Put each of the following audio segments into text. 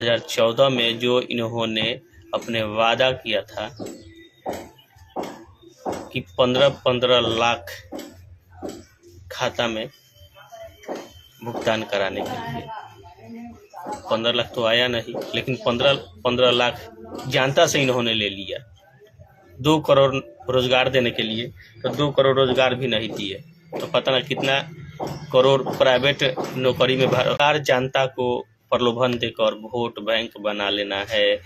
2014 में जो इन्होंने अपने वादा किया था कि 15-15 लाख खाता में भुगतान कराने के लिए, 15 लाख तो आया नहीं, लेकिन 15 लाख जनता से इन्होंने ले लिया। 2 करोड़ रोजगार देने के लिए तो 2 करोड़ रोजगार भी नहीं दिए, तो पता ना कितना करोड़ प्राइवेट नौकरी में भर। जनता को प्रलोभन देकर वोट बैंक बना लेना है,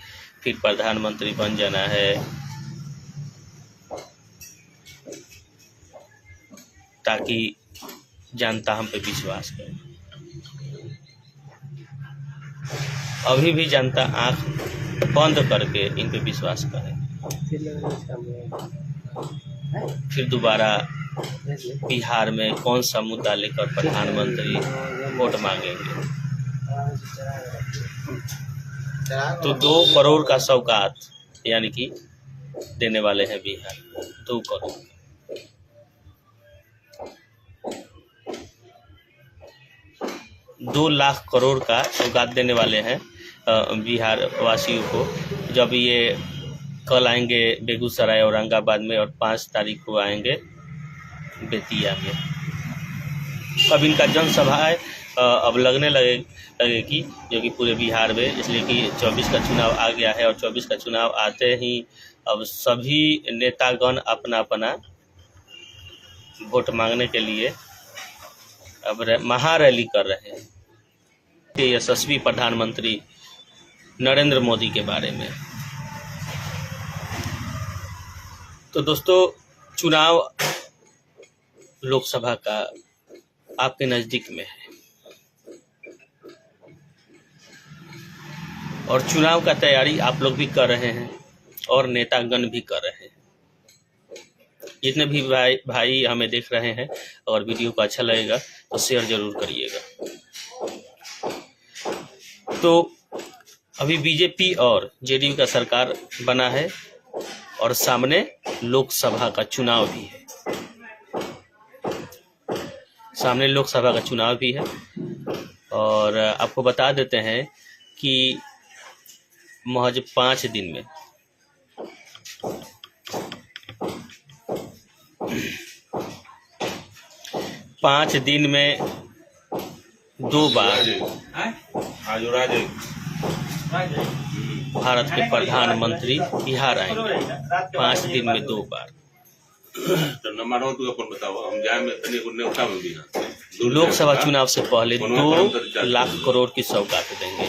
फिर प्रधानमंत्री बन जाना है, ताकि जनता हम पे विश्वास करे। अभी भी जनता आंख बंद करके इन पे विश्वास करे, फिर दोबारा बिहार में कौन सा मुद्दा लेकर प्रधानमंत्री वोट मांगेंगे। तो 2 करोड़ का सौगात यानी कि देने वाले हैं बिहार, 2 करोड़। दो लाख करोड़ का सौगात देने वाले हैं बिहार वासियों को, जब ये कल आएंगे बेगूसराय औरंगाबाद में और 5 तारीख को आएंगे बेतिया में। अब इनका जनसभा है अब लगने लगेगी, जो कि पूरे बिहार में, इसलिए कि 24 का चुनाव आ गया है और 24 का चुनाव आते ही अब सभी नेतागण अपना अपना वोट मांगने के लिए अब महारैली कर रहे हैं यशस्वी प्रधानमंत्री नरेंद्र मोदी के बारे में। तो दोस्तों, चुनाव लोकसभा का आपके नज़दीक में है और चुनाव का तैयारी आप लोग भी कर रहे हैं और नेतागण भी कर रहे हैं। जितने भी भाई हमें देख रहे हैं, और वीडियो को अच्छा लगेगा तो शेयर जरूर करिएगा। तो अभी बीजेपी और जेडीयू का सरकार बना है और सामने लोकसभा का चुनाव भी है, सामने लोकसभा का चुनाव भी है। और आपको बता देते हैं कि महज 5 दिन में दो बार भारत के प्रधानमंत्री बिहार आएंगे। 5 दिन में 2 बार। लोकसभा चुनाव से पहले 2 लाख करोड़ की सौगात देंगे।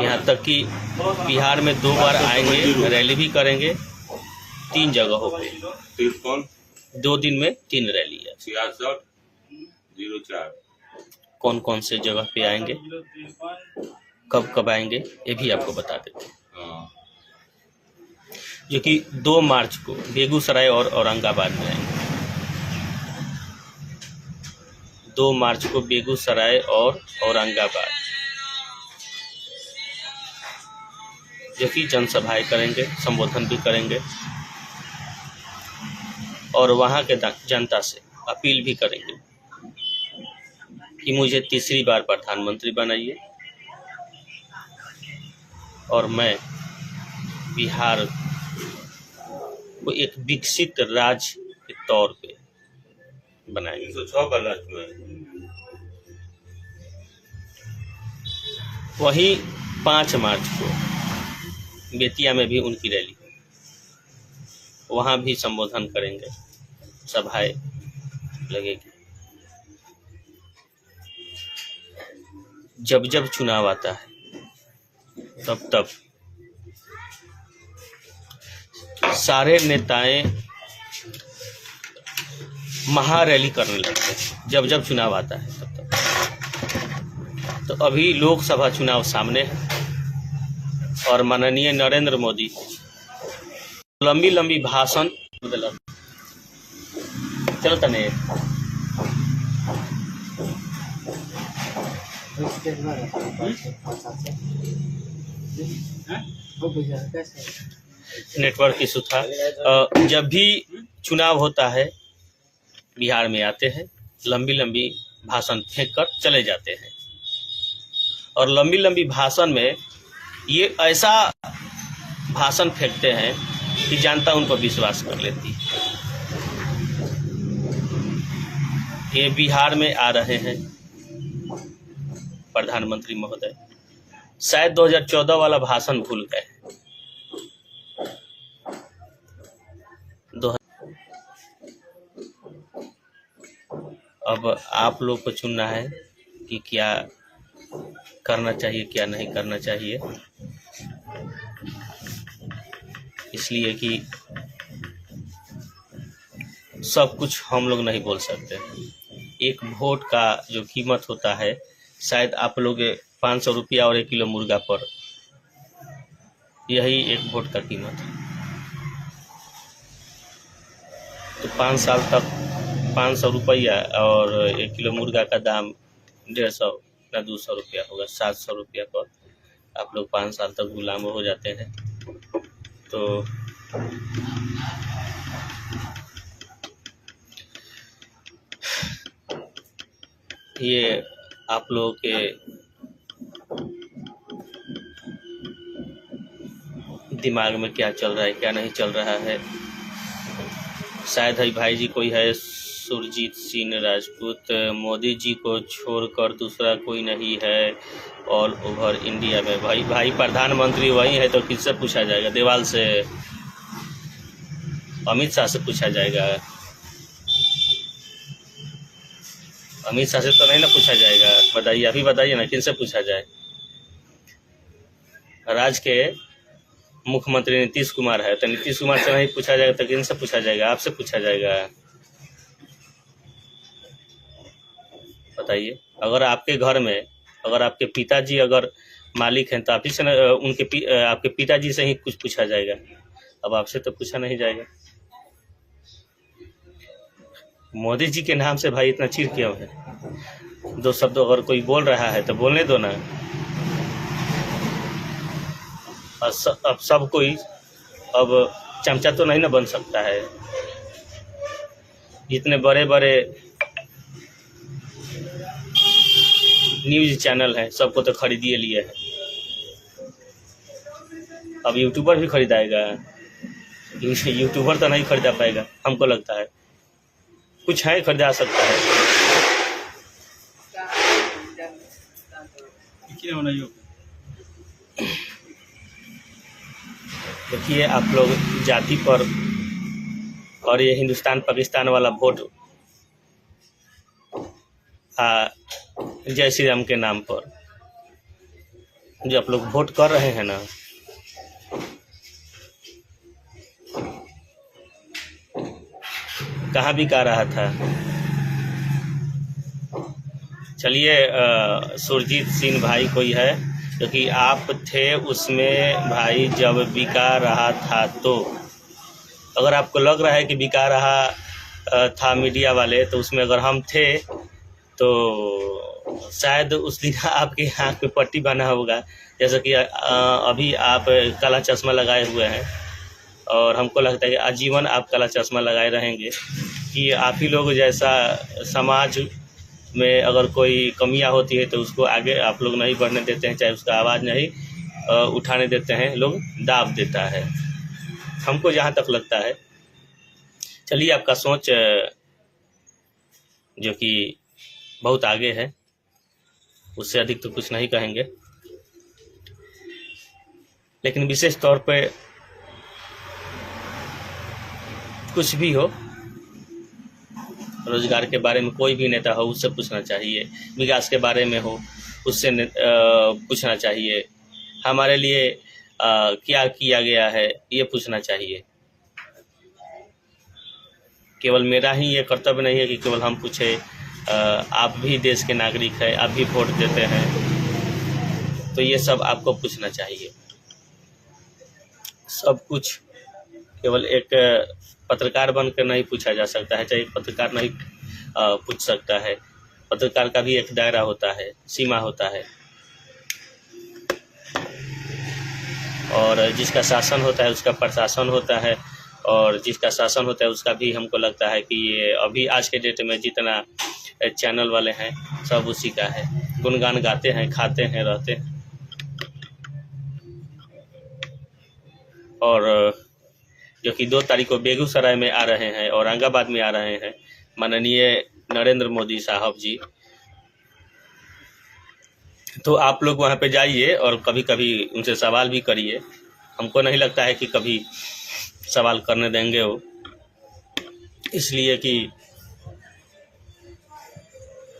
यहाँ तक कि बिहार में 2 बार आएंगे, रैली भी करेंगे 3 जगहों पे। 2 दिन में 3 रैली है। 04 कौन कौन से जगह पे आएंगे, कब कब आएंगे, ये भी आपको बता देते हैं। जो कि 2 मार्च को बेगूसराय और औरंगाबाद में आएंगे। 2 मार्च को बेगूसराय और औरंगाबाद, जो कि जनसभाएं करेंगे, संबोधन भी करेंगे और वहां के जनता से अपील भी करेंगे कि मुझे 3री बार प्रधानमंत्री बनाइए और मैं बिहार को एक विकसित राज्य के तौर पे बनाएंगे। 106 का राज्य में वहीं 5 मार्च को बेतिया में भी उनकी रैली, वहां भी संबोधन करेंगे, सभाएं लगेगी। जब जब चुनाव आता है तब तब सारे नेताएं महारैली करने लगते हैं। जब जब चुनाव आता है तब तब। तो अभी लोकसभा चुनाव सामने है और माननीय नरेंद्र मोदी लंबी लंबी भाषण चलता नहीं। नेटवर्क इशू था। जब भी चुनाव होता है बिहार में आते हैं, लंबी लंबी भाषण फेंक कर चले जाते हैं और लंबी लंबी भाषण में ये ऐसा भाषण फेंकते हैं कि जनता उन पर विश्वास कर लेती है। ये बिहार में आ रहे हैं प्रधानमंत्री महोदय, शायद 2014 वाला भाषण भूल गए। अब आप लोग को चुनना है कि क्या करना चाहिए क्या नहीं करना चाहिए, इसलिए कि सब कुछ हम लोग नहीं बोल सकते। एक वोट का जो कीमत होता है, शायद आप लोग 500 रुपया और 1 किलो मुर्गा पर, यही एक वोट का कीमत है। तो 5 साल तक 500 रुपया और 1 किलो मुर्गा का दाम 150 या 200 रुपया होगा। 700 रुपया पर आप लोग 5 साल तक गुलाम हो जाते हैं। तो ये आप लोगों के दिमाग में क्या चल रहा है क्या नहीं चल रहा है। शायद है भाई जी कोई है सुरजीत सिंह राजपूत, मोदी जी को छोड़कर दूसरा कोई नहीं है ऑल ओवर इंडिया में। भाई प्रधानमंत्री वही है तो किससे पूछा जाएगा? देवाल से, अमित शाह से पूछा जाएगा? अमित शाह से तो नहीं ना पूछा जाएगा। बताइए, अभी बताइए ना, किनसे पूछा जाए? राज्य के मुख्यमंत्री नीतीश कुमार है तो नीतीश कुमार से नहीं पूछा जाएगा तो किनसे पूछा जाएगा? आपसे पूछा जाएगा। बताइए, अगर आपके घर में अगर आपके पिताजी अगर मालिक हैं तो आप ही से आपके पिताजी से ही कुछ पूछा जाएगा। अब आपसे तो पूछा नहीं जाएगा। मोदी जी के नाम से भाई इतना चीर क्यों है? 2 शब्द अगर कोई बोल रहा है तो बोलने दो ना। अब सब कोई अब चमचा तो नहीं ना बन सकता है। इतने बड़े बड़े न्यूज़ चैनल हैं, सबको तो खरीदिए लिए है। अब यूट्यूबर भी खरीदाएगा? यूट्यूबर तो नहीं खरीदा पाएगा हमको लगता है। कुछ है खरीदा सकता है। देखिए आप लोग जाति पर और ये हिंदुस्तान पाकिस्तान वाला वोट जय श्री राम के नाम पर जो आप लोग वोट कर रहे हैं ना, कहाँ बिका रहा था? चलिए, सुरजीत सिंह भाई कोई है क्योंकि आप थे उसमें भाई जब बिका रहा था। तो अगर आपको लग रहा है कि बिका रहा था मीडिया वाले, तो उसमें अगर हम थे तो शायद उस दिन आपके आँख पे पट्टी बना होगा, जैसा कि अभी आप काला चश्मा लगाए हुए हैं। और हमको लगता है कि आजीवन आप काला चश्मा लगाए रहेंगे कि आप ही लोग जैसा समाज में अगर कोई कमियां होती है तो उसको आगे आप लोग नहीं बढ़ने देते हैं, चाहे उसका आवाज़ नहीं उठाने देते हैं, लोग दाब देता है। हमको जहाँ तक लगता है, चलिए आपका सोच जो कि बहुत आगे है, उससे अधिक तो कुछ नहीं कहेंगे। लेकिन विशेष तौर पे कुछ भी हो, रोजगार के बारे में कोई भी नेता हो उससे पूछना चाहिए, विकास के बारे में हो उससे पूछना चाहिए, हमारे लिए क्या किया गया है ये पूछना चाहिए। केवल मेरा ही ये कर्तव्य नहीं है कि केवल हम पूछे। आप भी देश के नागरिक हैं, आप भी वोट देते हैं, तो ये सब आपको पूछना चाहिए। सब कुछ केवल एक पत्रकार बनकर नहीं पूछा जा सकता है, चाहे एक पत्रकार नहीं पूछ सकता है। पत्रकार का भी एक दायरा होता है, सीमा होता है, और जिसका शासन होता है उसका प्रशासन होता है, और जिसका शासन होता है उसका भी हमको लगता है कि ये अभी आज के डेट में जितना चैनल वाले हैं सब उसी का है। गुणगान गाते हैं, खाते हैं, रहते हैं। और जो कि 2 तारीख को बेगूसराय में आ रहे हैं, औरंगाबाद में आ रहे हैं माननीय नरेंद्र मोदी साहब जी। तो आप लोग वहाँ पे जाइए और कभी कभी उनसे सवाल भी करिए। हमको नहीं लगता है कि कभी सवाल करने देंगे वो, इसलिए कि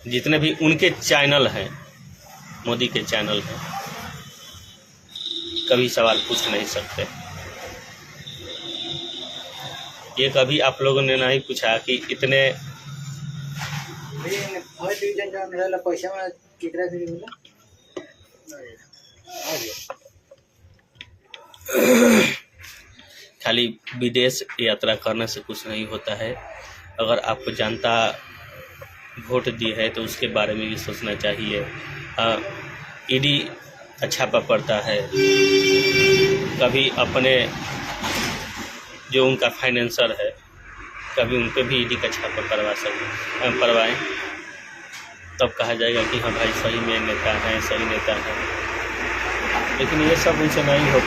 जितने भी उनके चैनल हैं, मोदी के चैनल हैं, कभी सवाल पूछ नहीं सकते। ये कभी आप लोगों ने नहीं पूछा कि इतने खाली विदेश यात्रा करने से कुछ नहीं होता है। अगर आपको जनता वोट दी है तो उसके बारे में भी सोचना चाहिए। ईडी अच्छा पकड़ता है, कभी अपने जो उनका फाइनेंसर है कभी उन पर भी ईडी का छापा करवाएं, तब कहा जाएगा कि हाँ भाई सही में नेता है, सही नेता है। लेकिन ये सब उनसे नहीं हो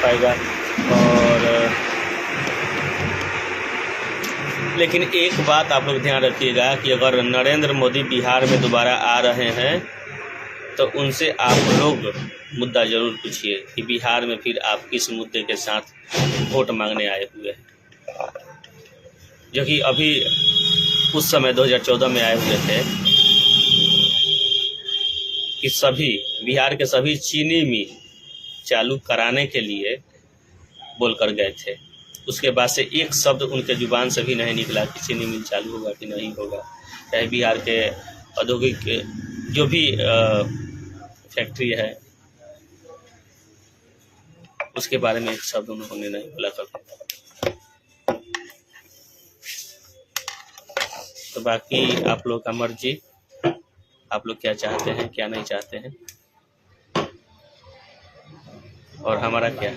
पाएगा। और लेकिन एक बात आप लोग ध्यान रखिएगा कि अगर नरेंद्र मोदी बिहार में दोबारा आ रहे हैं तो उनसे आप लोग मुद्दा ज़रूर पूछिए कि बिहार में फिर आप किस मुद्दे के साथ वोट मांगने आए हुए हैं। जो कि अभी उस समय 2014 में आए हुए थे कि सभी बिहार के सभी चीनी मिल चालू कराने के लिए बोलकर गए थे। उसके बाद से एक शब्द उनके जुबान से भी नहीं निकला कि चीनी मिल चालू होगा कि नहीं होगा। चाहे बिहार के औद्योगिक जो भी फैक्ट्री है उसके बारे में एक शब्द उन्होंने नहीं बोला कभी। तो बाकी आप लोग का मर्जी, आप लोग क्या चाहते हैं क्या नहीं चाहते हैं, और हमारा क्या है।